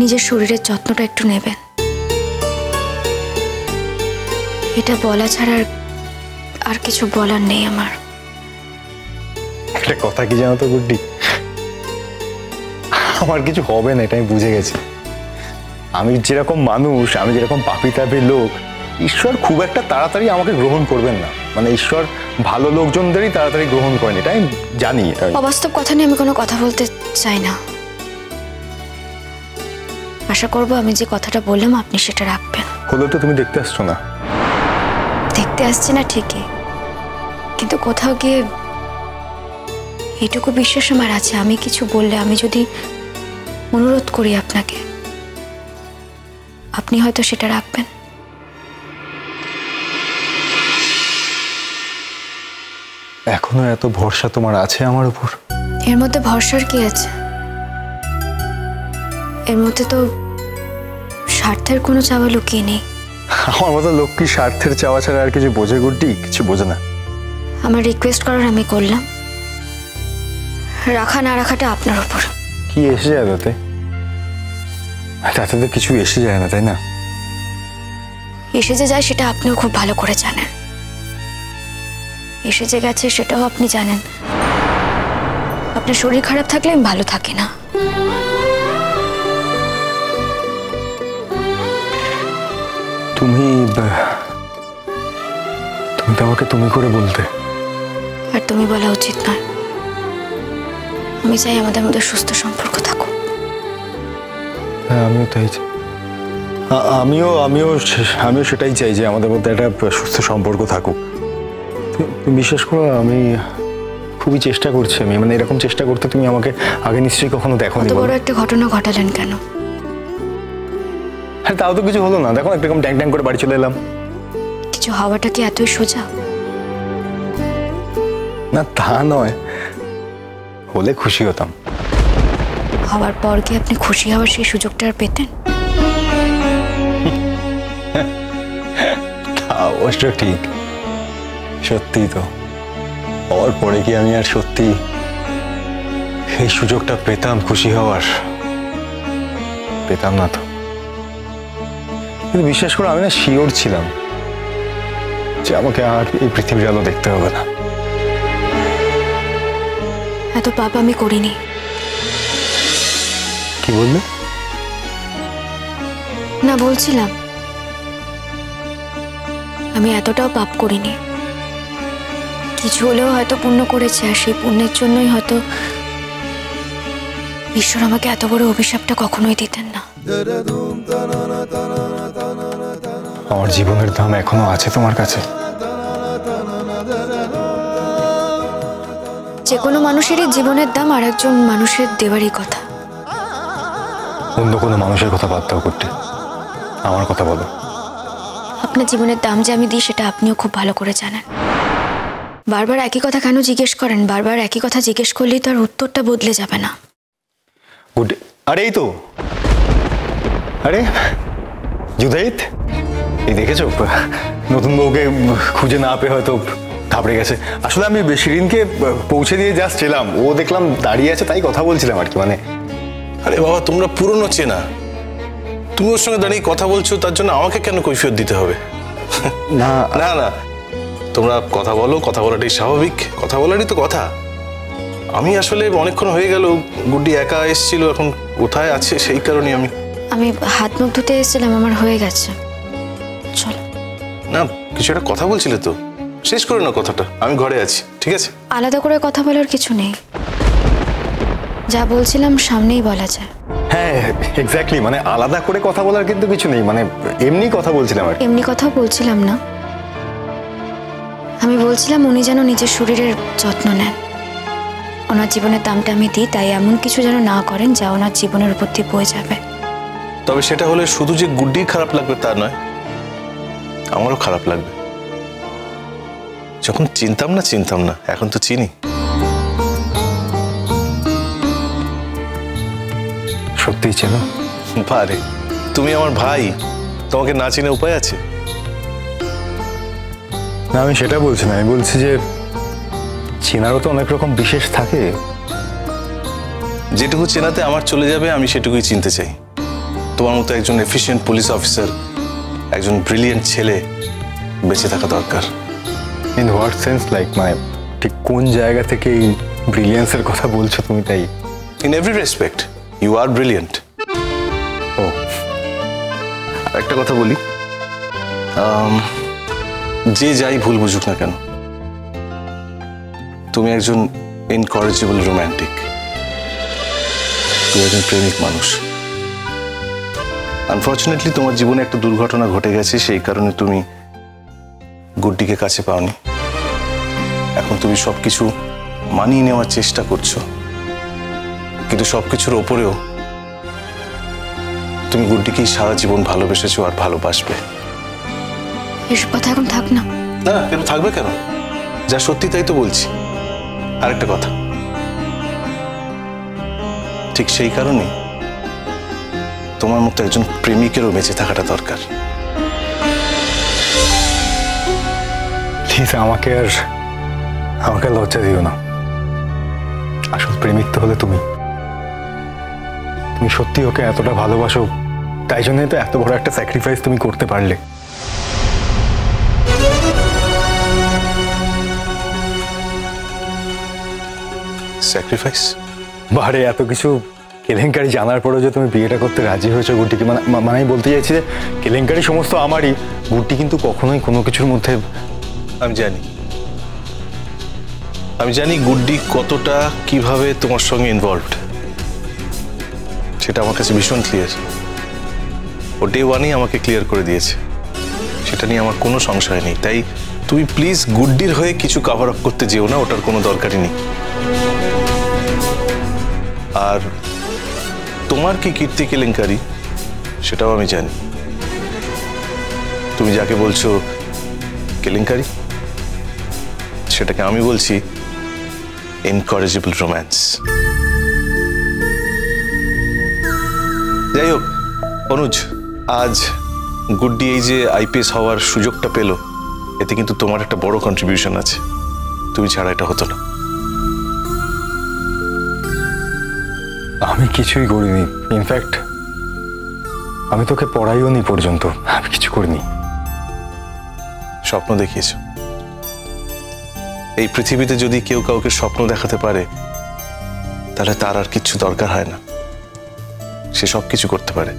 নিজের শরীরের যত্নটা একটু নেবেন। এটা বলা ছাড়া আর কিছু বলার নেই আমার। একটা কথা কি জানো তো গুড্ডি, আমার কিছু হবে না এটা আমি বুঝে গেছি। আমি যেরকম মানুষ, আমি যেরকম পাপি টাইপের লোক, ঈশ্বর খুব একটা তাড়াতাড়ি আমাকে গ্রহণ করবেন না। মানে ঈশ্বর ভালো লোকজনদেরই তাড়াতাড়ি গ্রহণ করেন, এটা আমি জানি। অবাস্তব কথা নিয়ে আমি কোনো কথা বলতে চাই না। আশা করবো আমি যে কথাটা বললাম আপনি সেটা রাখবেন। হলো তো তুমি দেখতে আসছো না? দেখতে আসছি না ঠিকই, কিন্তু কোথাও গিয়ে এটুকু বিশ্বাস আমার আছে, আমি কিছু বললে, আমি যদি অনুরোধ করি আপনাকে, আপনি হয়তো সেটা রাখবেন। এখনো এত ভরসা তোমার আছে আমার উপর? এর মধ্যে ভরসার কি আছে? এর মধ্যে তো স্বার্থের কোনো চাওয়া লুকিয়ে নেই। আমার মতো লোক কি স্বার্থের চাওয়া ছাড়া আর কিছু বোঝে গুড্ডি? কিছু বোঝে না। আমার রিকোয়েস্ট করার আমি করলাম, রাখা না রাখাটা আপনার উপর। কি এসে যায় তাতে? তাতে তো কিছু এসে যায় না, তাই না? এসে যে যায় সেটা আপনিও খুব ভালো করে জানেন। এসে যে গেছে সেটাও আপনি জানেন। আপনার শরীর খারাপ থাকলে আমি ভালো থাকি না। তুমি তো আমাকে তুমি করে বলতে। আর তুমি বলা উচিত নয়। আমি চাই আমাদের মধ্যে সুস্থ সম্পর্ক থাকুক। হ্যাঁ, আমিও তাই চাই। আমিও সেটাই চাই যে আমাদের মধ্যে একটা সুস্থ সম্পর্ক থাকুক। তুমি বিশ্বাস করো, আমি খুবই চেষ্টা করছি। আমি মানে এরকম চেষ্টা করতে তুমি আমাকে আগে নিশ্চয়ই কখনো দেখোনি। এত বড় একটা ঘটনা ঘটালেন কেন? হ্যাঁ, তাও তো কিছু হলো না। দেখো একরকম ট্যাং ট্যাং করে বাড়ি চলে এলাম। কিছু হওয়াটা কি এতই সোজা? না, তা নয়, হলে খুশি হতাম। হওয়ার পর কি আপনি খুশি হওয়ার সেই সুযোগটা আর পেতেন? তা অবশ্য ঠিক, সত্যি তো। হওয়ার পরে কি আমি আর সত্যি এই সুযোগটা পেতাম খুশি হওয়ার? পেতাম না তো। কিন্তু বিশ্বাস করে আমি না শিওর ছিলাম যে আমাকে আর এই পৃথিবীর আলো দেখতে হবে না। এত পাপ আমি করিনি। কি বললে? না, বলছিলাম আমি এতটাও পাপ করিনি। কিছু হলেও হয়তো পুণ্য করেছে, আর সেই পুণ্যের জন্যই হয়তো ঈশ্বর আমাকে এত বড় অভিশাপটা কখনোই দিতেন না। আমার জীবনের দাম এখনো আছে তোমার কাছে? যে কোনো মানুষেরই জীবনের দাম আর একজন মানুষের দেওয়ারই কথা। অন্য কোনো মানুষের কথা বাদ দাও করতে, আমার কথা বলো। আপনার জীবনের দাম যে আমি দিই সেটা আপনিও খুব ভালো করে জানেন। বারবার একই কথা কেন জিজ্ঞেস করেন? বারবার একই কথা জিজ্ঞেস করলেই তার উত্তরটা বদলে যাবে না। গুড। আরে এই তো, আরে জুদাইত, এই দেখেছো নতুন বউকে খুঁজে না পেয়ে হয়তো ঘাবড়ে গেছে। আসলে আমি শিরিনকে পৌঁছে দিয়ে জাস্ট এলাম, ও দেখলাম দাঁড়িয়ে আছে, তাই কথা বলছিলাম আর কি। মানে আরে বাবা, তোমরা পুরনো চেনা, তুমি ওর সঙ্গে দাঁড়িয়ে কথা বলছো, তার জন্য আমাকে কেন কৈফিয়ত দিতে হবে? না না না, তোমরা কথা বলো, কথা বলাটাই স্বাভাবিক, কথা বলারই তো কথা। আমি আসলে অনেকক্ষণ হয়ে গেল, গুড্ডি একা এসেছিল, এখন কোথায় আছে সেই কারণে আমি হাত মুখ ধুতে এসেছিলাম, আমার হয়ে গেছে। চলো। না, কিছু একটা কথা বলছিলে তো, শেষ করে না কথাটা। আমি ঘরে আছি, ঠিক আছে? আলাদা করে কথা বলার কিছু নেই, যা বলছিলাম সামনেই বলা যায়। হ্যাঁ এক্স্যাক্টলি, মানে আলাদা করে কথা বলার কিন্তু কিছু নেই, মানে এমনি কথা বলছিলাম আর কি। এমনি কথাও বলছিলাম না, আমি বলছিলাম উনি যেন নিজের শরীরের যত্ন নেন। ওনার জীবনের দামটা আমি দিই, তাই এমন কিছু যেন না করেন যা ওনার জীবনের উপর দিয়ে বয়ে যাবে। তবে সেটা হলে শুধু যে গুড্ডি খারাপ লাগবে তা নয়, আমারও খারাপ লাগবে। যখন চিনতাম না, এখন তো চিনি। সত্যিই চেনো? পারে, তুমি আমার ভাই, তোমাকে না চিনে উপায় আছে? না, আমি সেটা বলছি না, আমি বলছি যে চেনারও তো অনেক রকম বিশেষ থাকে। যেটুকু চেনাতে আমার চলে যাবে, আমি সেটুকুই চিনতে চাই। তোমার মতো একজন এফিশিয়েন্ট পুলিশ অফিসার, একজন ব্রিলিয়েন্ট ছেলে বেঁচে থাকা দরকার। In what sense? লাইক মানে ঠিক কোন জায়গা থেকে এই ব্রিলিয়েন্সের কথা বলছো তুমি? তাই in every respect you are brilliant. ও, আর একটা কথা বলি, যে যাই ভুল বুঝুক না কেন, তুমি একজন ইনকরেজিবল রোম্যান্টিক, তুমি একজন প্রেমিক মানুষ। আনফর্চুনেটলি তোমার জীবনে একটা দুর্ঘটনা ঘটে গেছে, সেই কারণে তুমি গুড্ডিকে কাছে পাওনি। এখন তুমি সবকিছু মানিয়ে নেওয়ার চেষ্টা করছো, কিন্তু সবকিছুর ওপরেও তুমি গুড্ডিকেই সারা জীবন ভালোবেসেছো আর ভালোবাসবে। এসব কথা এখন থাক না। না, কেন থাকবে? কেন? যা সত্যি তাই তো বলছি। আরেকটা কথা, ঠিক সেই কারণেই তোমার মতো একজন প্রেমিকেরও বেঁচে থাকাটা দরকার। প্লিজ আমাকে লজ্জা দিও না। আসল প্রেমিক তো হলে তুমি। তুমি সত্যি ওকে এতটা ভালোবাসো, তাই জন্যই তো এত বড় একটা স্যাক্রিফাইস তুমি করতে পারলে। স্যাক্রিফাইস? বারে এত কিছু কেলেঙ্কারি জানার পরেও যে তুমি বিয়েটা করতে রাজি হয়েছো গুড্ডিকে, মানে আমি বলতে চাইছি যে কেলেঙ্কারি সমস্ত আমারই। গুড্ডি কিন্তু কখনোই কোনো কিছুর মধ্যে। আমি জানি গুড্ডি কতটা কিভাবে তোমার সঙ্গে ইনভলভড, সেটা আমার কাছে ভীষণ ক্লিয়ার। ও ডে ওয়ানেই আমাকে ক্লিয়ার করে দিয়েছে, সেটা নিয়ে আমার কোনো সংশয় নেই। তাই তুমি প্লিজ গুড্ডির হয়ে কিছু কভার আপ করতে যেও না, ওটার কোনো দরকারই নেই। আর তোমার কি কীর্তি কেলেঙ্কারি সেটাও আমি জানি। তুমি যাকে বলছো কেলেঙ্কারি, সেটাকে আমি বলছি ইনকরেজিবল রোম্যান্স। যাই হোক অনুজ, আজ গুড্ডি এই যে আইপিএস হওয়ার সুযোগটা পেল, এতে কিন্তু তোমার একটা বড় কন্ট্রিবিউশন আছে। তুমি ছাড়া এটা হতো না। আমি কিছুই করিনি। ইনফ্যাক্ট আমি তোকে পড়াইও নি পর্যন্ত, আমি কিছু করিনি। স্বপ্ন দেখিয়েছ। এই পৃথিবীতে যদি কেউ কাউকে স্বপ্ন দেখাতে পারে, তাহলে তার আর কিচ্ছু দরকার হয় না, সে সব কিছু করতে পারে।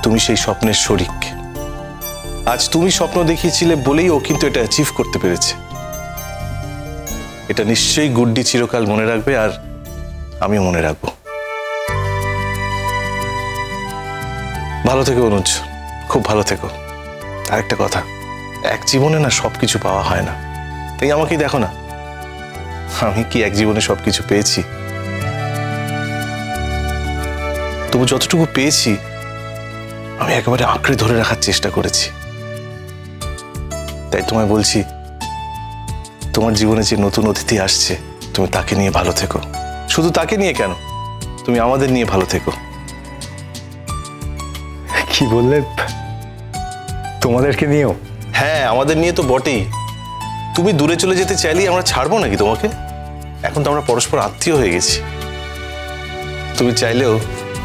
তুমি সেই স্বপ্নের শরিক। আজ তুমি স্বপ্ন দেখিয়েছিলে বলেই ও কিন্তু এটা অ্যাচিভ করতে পেরেছে। এটা নিশ্চয়ই গুড্ডি চিরকাল মনে রাখবে, আর আমিও মনে রাখবো। ভালো থেকো অনুজ, খুব ভালো থেকো। আরেকটা কথা, এক জীবনে না সবকিছু পাওয়া হয় না। এই আমাকেই দেখো না, আমি কি এক জীবনে সবকিছু পেয়েছি? তবু যতটুকু পেয়েছি আমি একেবারে আঁকড়ে ধরে রাখার চেষ্টা করেছি। তাই তোমায় বলছি, তোমার জীবনে যে নতুন অতিথি আসছে, তুমি তাকে নিয়ে ভালো থেকো। শুধু তাকে নিয়ে কেন, তুমি আমাদের নিয়ে ভালো থেকো। কি বললে? তোমাদেরকে নিয়েও? হ্যাঁ, আমাদের নিয়ে তো বটেই। তুমি দূরে চলে যেতে চাইলেই আমরা ছাড়বো নাকি তোমাকে? এখন তো আমরা পরস্পর আত্মীয় হয়ে গেছি। তুমি চাইলেও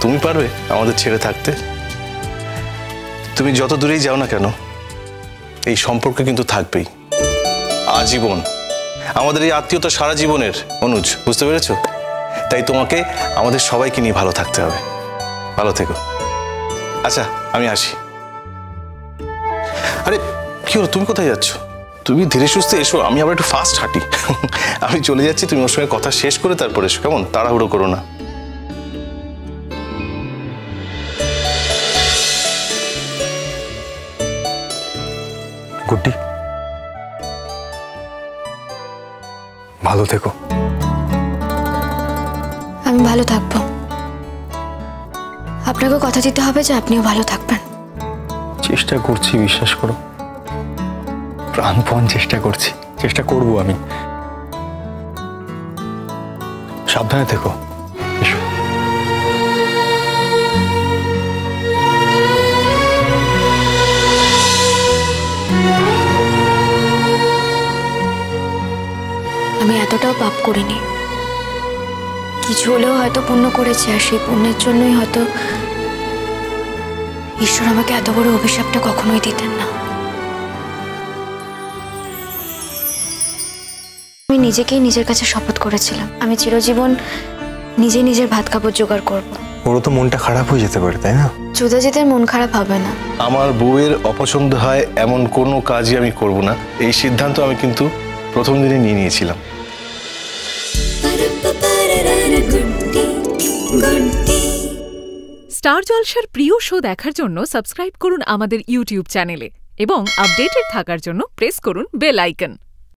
তুমি পারবে আমাদের ছেড়ে থাকতে? তুমি যত দূরেই যাও না কেন, এই সম্পর্ক কিন্তু থাকবেই আজীবন। আমাদের এই আত্মীয়তা সারা জীবনের, অনুজ, বুঝতে পেরেছো? তাই তোমাকে আমাদের সবাইকে নিয়ে ভালো থাকতে হবে। ভালো থেকো। আচ্ছা, আমি আসি। আরে কি হলো, তুমি কোথায় যাচ্ছ? তুমি ধীরে সুস্থে এসো, আমি আবার একটু ফাস্ট হাঁটি। আমি চলে যাচ্ছি, তুমি ওর সঙ্গে কথা শেষ করে তারপর এসো, কেমন? তাড়াহুড়ো করো না। গুড্ডি, ভালো থেকো। আমি ভালো থাকবো। আপনাকেও কথা দিতে হবে যে আপনিও ভালো থাকবেন। চেষ্টা করছি, বিশ্বাস করো, প্রাণপণ চেষ্টা করছি, চেষ্টা করব আমি। সাবধানে থেকো। এসো। আমি এতটাও পাপ করিনি কিছু হলেও হয়তো পুণ্য করেছি, আর সেই পুণ্যের জন্যই হয়তো ঈশ্বর আমাকে এত বড় অভিশাপটা কখনোই দিতেন না। আমি নিজেকেই নিজের কাছে শপথ করেছিলাম, আমি চিরজীবন নিজে নিজের ভাত কাপড় জোগাড় করব। ওরও তো মনটা খারাপ হয়ে যেতে পারে, তাই না? যুধাজিতের মন খারাপ হবে না। আমার বউয়ের অপছন্দ হয় এমন কোনো কাজই আমি করব না, এই সিদ্ধান্ত আমি কিন্তু প্রথম দিনে নিয়ে নিয়েছিলাম। স্টার জলসার প্রিয় শো দেখার জন্য সাবস্ক্রাইব করুন আমাদের ইউটিউব চ্যানেলে এবং আপডেটেড থাকার জন্য প্রেস করুন বেল আইকন।